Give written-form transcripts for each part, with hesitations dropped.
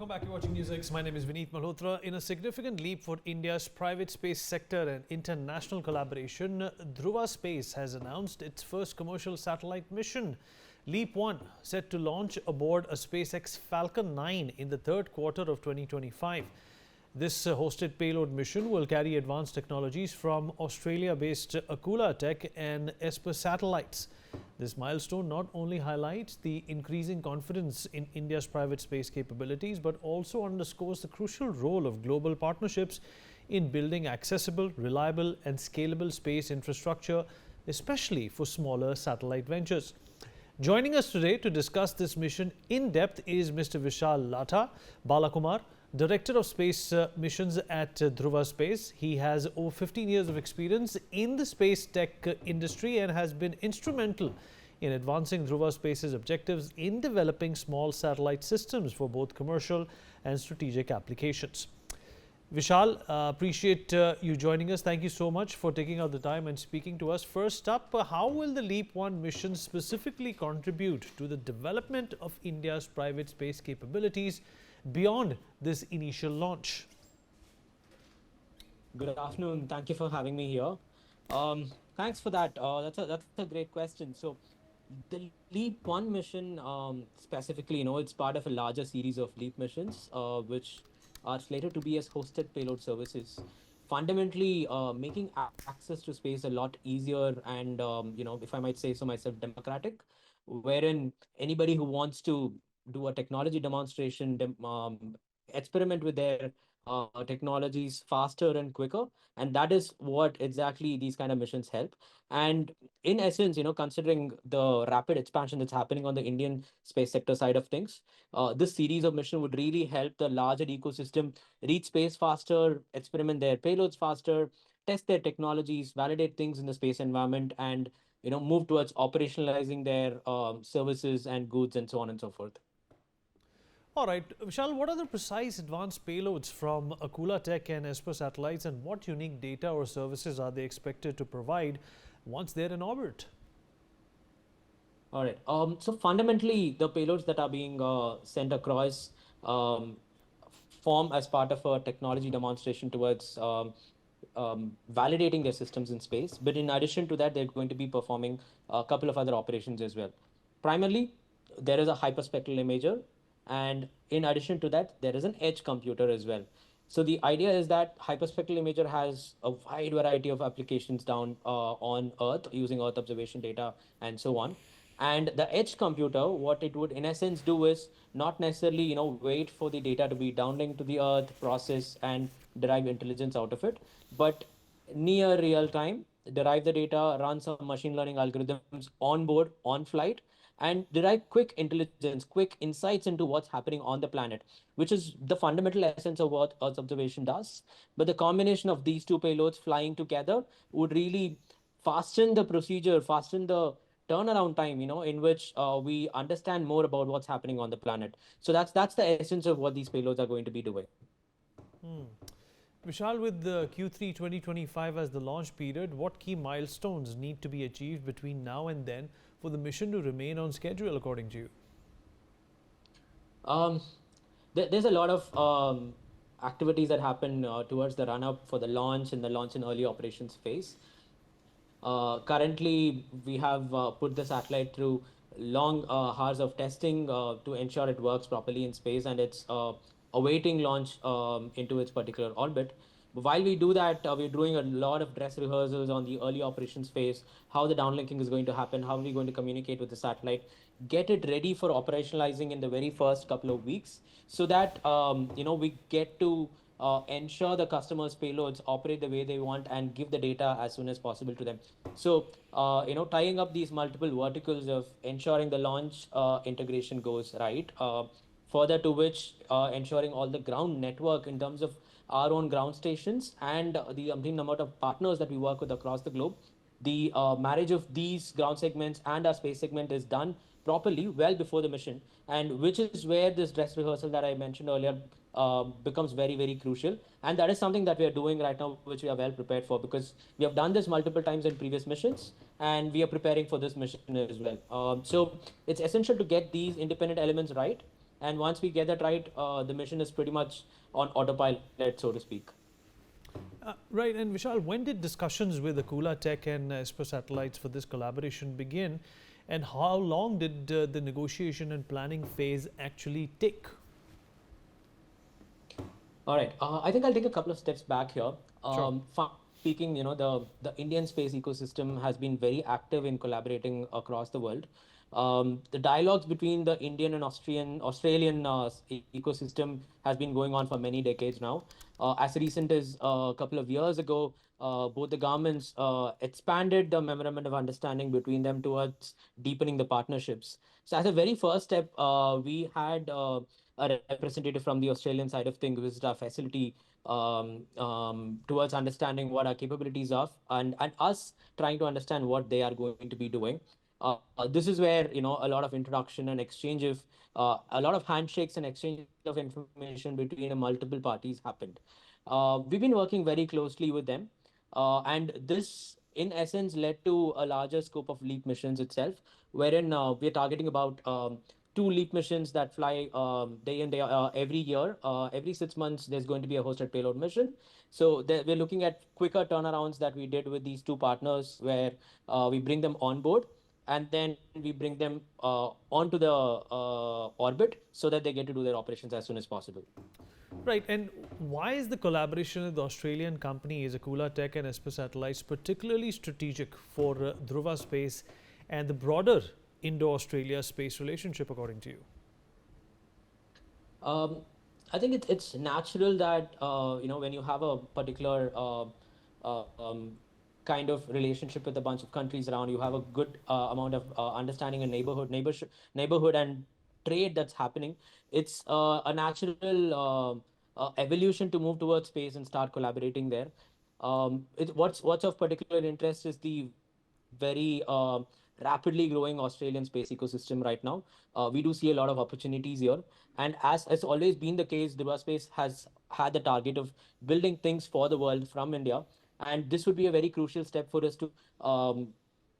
Welcome back. You're watching Newsx. My name is Vineet Malhotra. In a significant leap for India's private space sector and international collaboration, Dhruva Space has announced its first commercial satellite mission, LEAP-1, set to launch aboard a SpaceX Falcon 9 in the third quarter of 2025. This hosted payload mission will carry advanced technologies from Australia-based Akulatech and Esper Satellites. This milestone not only highlights the increasing confidence in India's private space capabilities, but also underscores the crucial role of global partnerships in building accessible, reliable and scalable space infrastructure, especially for smaller satellite ventures. Joining us today to discuss this mission in depth is Mr. Vishal Balakumar, Director of Space Missions at Dhruva Space. He has over 15 years of experience in the space tech industry and has been instrumental in advancing Dhruva Space's objectives in developing small satellite systems for both commercial and strategic applications. Vishal, appreciate you joining us. Thank you so much for taking out the time and speaking to us. First up, how will the LEAP-1 mission specifically contribute to the development of India's private space capabilities beyond this initial launch? Good afternoon. Thank you for having me here. Thanks for that. That's a great question. So the LEAP-1 mission, specifically, it's part of a larger series of LEAP missions, which are slated to be as hosted payload services, fundamentally making access to space a lot easier and, if I might say so myself, democratic, wherein anybody who wants to do a technology demonstration, experiment with their technologies faster and quicker. And that is what exactly these kind of missions help. And in essence, considering the rapid expansion that's happening on the Indian space sector side of things, this series of mission would really help the larger ecosystem reach space faster, experiment their payloads faster, test their technologies, validate things in the space environment, and move towards operationalizing their services and goods and so on and so forth. All right, Vishal, what are the precise advanced payloads from Akulatech and Esper Satellites, and what unique data or services are they expected to provide once they're in orbit? All right. So fundamentally, the payloads that are being sent across form as part of a technology demonstration towards validating their systems in space. But in addition to that, they're going to be performing a couple of other operations as well. Primarily, there is a hyperspectral imager. And in addition to that, there is an edge computer as well. So the idea is that hyperspectral imager has a wide variety of applications down on Earth using Earth observation data and so on. And the edge computer, what it would in essence do is not necessarily, wait for the data to be downlinked to the Earth, process and derive intelligence out of it, but near real time, derive the data, run some machine learning algorithms on board, on flight, and derive quick intelligence, quick insights into what's happening on the planet, which is the fundamental essence of what Earth observation does. But the combination of these two payloads flying together would really fasten the procedure, fasten the turnaround time, in which we understand more about what's happening on the planet. So that's the essence of what these payloads are going to be doing. Vishal, with the Q3 2025 as the launch period, what key milestones need to be achieved between now and then for the mission to remain on schedule, according to you? There's a lot of activities that happen towards the run-up for the launch and the launch and early operations phase. Currently, we have put the satellite through long hours of testing to ensure it works properly in space, and it's awaiting launch into its particular orbit. But while we do that, we're doing a lot of dress rehearsals on the early operations phase, how the downlinking is going to happen, how we're going to communicate with the satellite, get it ready for operationalizing in the very first couple of weeks, so that we get to ensure the customer's payloads operate the way they want and give the data as soon as possible to them. So, tying up these multiple verticals of ensuring the launch integration goes right, further to which ensuring all the ground network in terms of our own ground stations and the amount of partners that we work with across the globe. The marriage of these ground segments and our space segment is done properly well before the mission, and which is where this dress rehearsal that I mentioned earlier becomes very, very crucial. And that is something that we are doing right now, which we are well prepared for, because we have done this multiple times in previous missions, and we are preparing for this mission as well. So it's essential to get these independent elements right And once we get that right, the mission is pretty much on autopilot, so to speak. Right, and Vishal, when did discussions with Akulatech and Esper Satellites for this collaboration begin, and how long did the negotiation and planning phase actually take? All right. I think I'll take a couple of steps back here. Sure. Speaking, the Indian space ecosystem has been very active in collaborating across the world. The dialogues between the Indian and Australian ecosystem has been going on for many decades now. As recent as a couple of years ago, both the governments expanded the memorandum of understanding between them towards deepening the partnerships. So, as a very first step, we had a representative from the Australian side of things visit our facility towards understanding what our capabilities are, and us trying to understand what they are going to be doing. This is where a lot of introduction and exchange of a lot of handshakes and exchange of information between multiple parties happened. We've been working very closely with them, and this in essence led to a larger scope of LEAP missions itself, wherein we're targeting about two LEAP missions that fly day in day every year. Every 6 months, there's going to be a hosted payload mission. So we're looking at quicker turnarounds that we did with these two partners, where we bring them on board and then we bring them onto the orbit so that they get to do their operations as soon as possible. Right, and why is the collaboration with the Australian companies Akulatech and Esper Satellites particularly strategic for Dhruva Space and the broader Indo-Australia space relationship, according to you? I think it's natural that when you have a particular kind of relationship with a bunch of countries around, you have a good amount of understanding and neighborhood and trade that's happening. It's a natural evolution to move towards space and start collaborating there. What's of particular interest is the very rapidly growing Australian space ecosystem right now. We do see a lot of opportunities here. And as has always been the case, Dhruva Space has had the target of building things for the world from India. And this would be a very crucial step for us to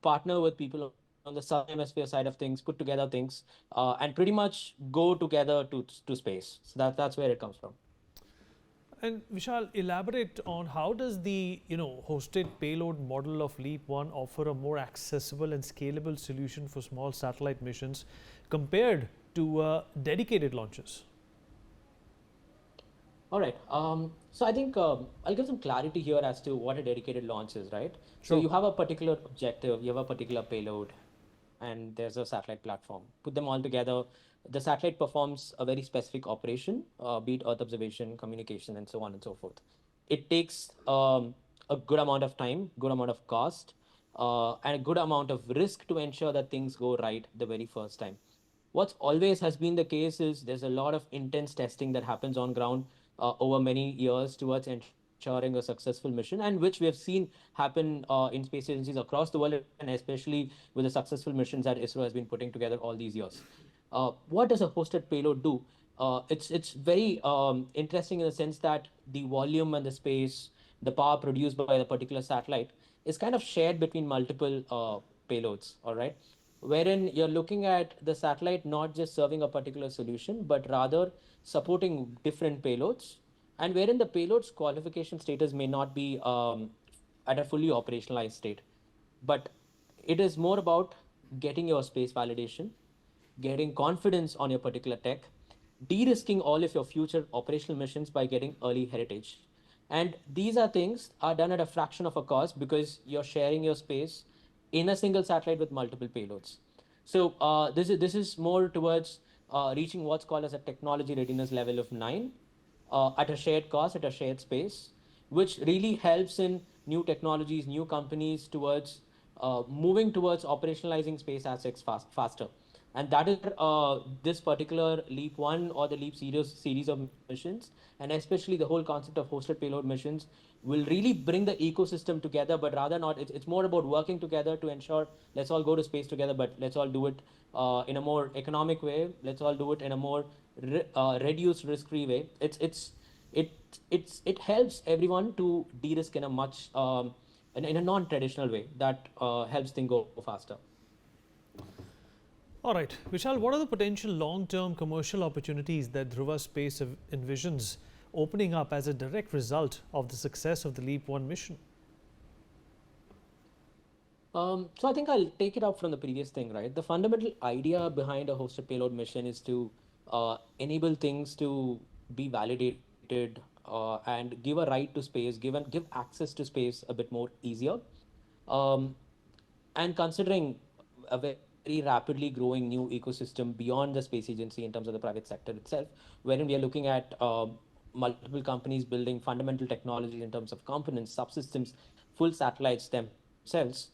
partner with people on the southern hemisphere side of things, put together things, and pretty much go together to space. So that's where it comes from. And Vishal, elaborate on how does the hosted payload model of LEAP-1 offer a more accessible and scalable solution for small satellite missions compared to dedicated launches? All right. So I think I'll give some clarity here as to what a dedicated launch is, right? So Sure. you have a particular objective, you have a particular payload, and there's a satellite platform. Put them all together. The satellite performs a very specific operation, be it Earth observation, communication, and so on and so forth. It takes a good amount of time, good amount of cost, and a good amount of risk to ensure that things go right the very first time. What's always has been the case is there's a lot of intense testing that happens on ground over many years towards ensuring a successful mission, and which we have seen happen in space agencies across the world, and especially with the successful missions that ISRO has been putting together all these years. What does a hosted payload do? It's very interesting in the sense that the volume and the space, the power produced by the particular satellite is kind of shared between multiple payloads. All right, wherein you're looking at the satellite not just serving a particular solution, but rather supporting different payloads, and wherein the payload's qualification status may not be at a fully operationalized state, but it is more about getting your space validation, getting confidence on your particular tech, de-risking all of your future operational missions by getting early heritage. And these are things are done at a fraction of a cost because you're sharing your space in a single satellite with multiple payloads. So this is more towards reaching what's called as a technology readiness level of 9 at a shared cost, at a shared space, which really helps in new technologies, new companies towards moving towards operationalizing space assets faster. And that is this particular LEAP-1 or the LEAP series of missions, and especially the whole concept of hosted payload missions will really bring the ecosystem together, but rather not, it's more about working together to ensure let's all go to space together, but let's all do it in a more economic way. Let's all do it in a more reduced risk-free way. It helps everyone to de-risk in a much in a non-traditional way that helps things go faster. All right, Vishal, what are the potential long-term commercial opportunities that Dhruva Space envisions opening up as a direct result of the success of the LEAP-1 mission? So I think I'll take it up from the previous thing, right? The fundamental idea behind a hosted payload mission is to enable things to be validated and give a right to space, give access to space a bit more easier. Um, and considering a very rapidly growing new ecosystem beyond the space agency in terms of the private sector itself, wherein we are looking at multiple companies building fundamental technologies in terms of components, subsystems, full satellites themselves.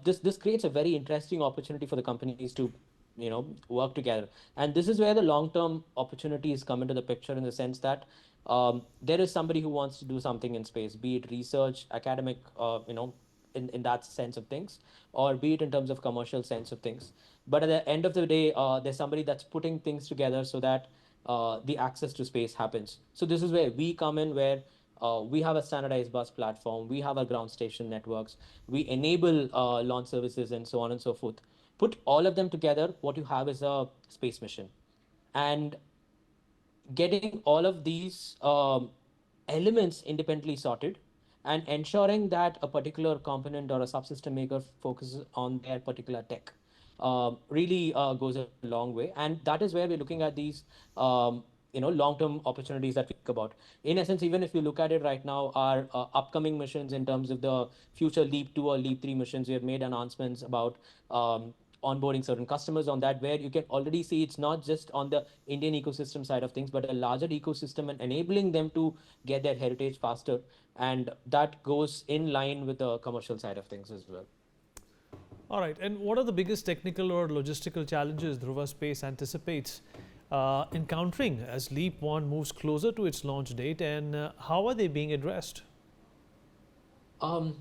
This creates a very interesting opportunity for the companies to work together, and this is where the long-term opportunities come into the picture, in the sense that there is somebody who wants to do something in space, be it research, academic, in that sense of things, or be it in terms of commercial sense of things. But at the end of the day, there's somebody that's putting things together so that the access to space happens. So this is where we come in, where we have a standardized bus platform, we have our ground station networks, we enable launch services, and so on and so forth. Put all of them together, what you have is a space mission. And getting all of these elements independently sorted and ensuring that a particular component or a subsystem maker focuses on their particular tech really goes a long way. And that is where we're looking at these long-term opportunities that we think about. In essence, even if you look at it right now, our upcoming missions in terms of the future LEAP-2 or LEAP-3 missions, we have made announcements about onboarding certain customers on that, where you can already see it's not just on the Indian ecosystem side of things, but a larger ecosystem, and enabling them to get their heritage faster. And that goes in line with the commercial side of things as well. All right, and what are the biggest technical or logistical challenges Dhruva Space anticipates encountering as LEAP-1 moves closer to its launch date, and how are they being addressed? So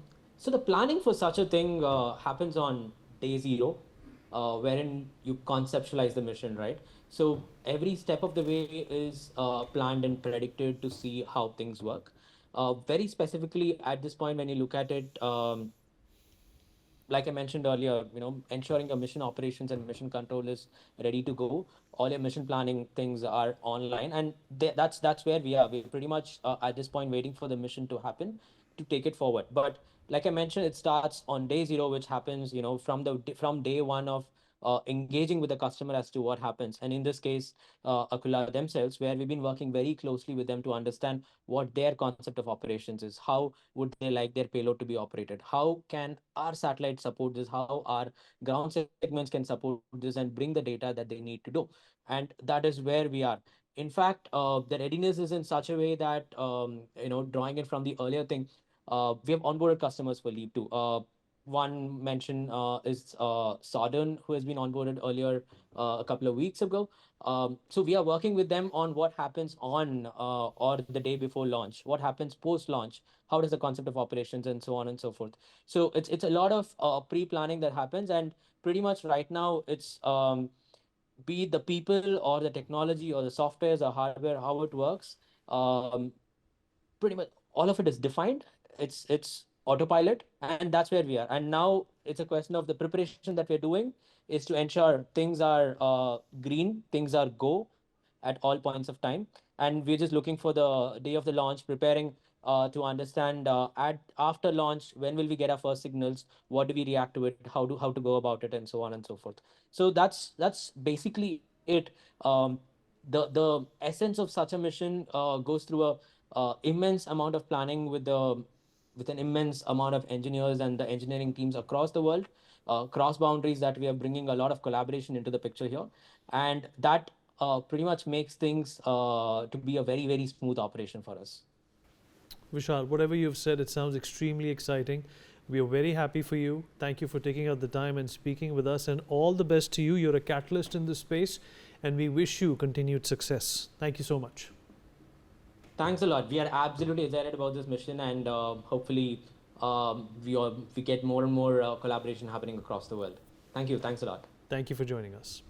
the planning for such a thing happens on day zero, wherein you conceptualize the mission, right? So every step of the way is planned and predicted to see how things work. Very specifically at this point, when you look at it, like I mentioned earlier, ensuring your mission operations and mission control is ready to go. All your mission planning things are online, and that's where we are. We're pretty much at this point waiting for the mission to happen to take it forward. But like I mentioned, it starts on day zero, which happens, from day one of engaging with the customer as to what happens. And in this case, Akula themselves, where we've been working very closely with them to understand what their concept of operations is. How would they like their payload to be operated? How can our satellite support this? How our ground segments can support this and bring the data that they need to do? And that is where we are. In fact, the readiness is in such a way that, drawing it from the earlier thing, we have onboarded customers for LEAP-2. One mention is Southern, who has been onboarded earlier a couple of weeks ago. So we are working with them on what happens on or the day before launch, what happens post-launch, how does the concept of operations, and so on and so forth. So it's a lot of pre-planning that happens, and pretty much right now it's be it the people or the technology or the softwares or hardware, how it works. Pretty much all of it is defined. It's autopilot, and that's where we are. And now it's a question of the preparation that we're doing is to ensure things are green, things are go at all points of time, and we're just looking for the day of the launch, preparing to understand after launch, when will we get our first signals, what do we react to it, how to go about it, and so on and so forth. So that's basically it. The essence of such a mission goes through a immense amount of planning with an immense amount of engineers and the engineering teams across the world, cross boundaries, that we are bringing a lot of collaboration into the picture here, and that pretty much makes things to be a very, very smooth operation for us. Vishal, whatever you've said, it sounds extremely exciting. We are very happy for you. Thank you for taking out the time and speaking with us, and all the best to you. You're a catalyst in this space, and we wish you continued success. Thank you so much. Thanks a lot. We are absolutely excited about this mission, and hopefully we get more and more collaboration happening across the world. Thank you. Thanks a lot. Thank you for joining us.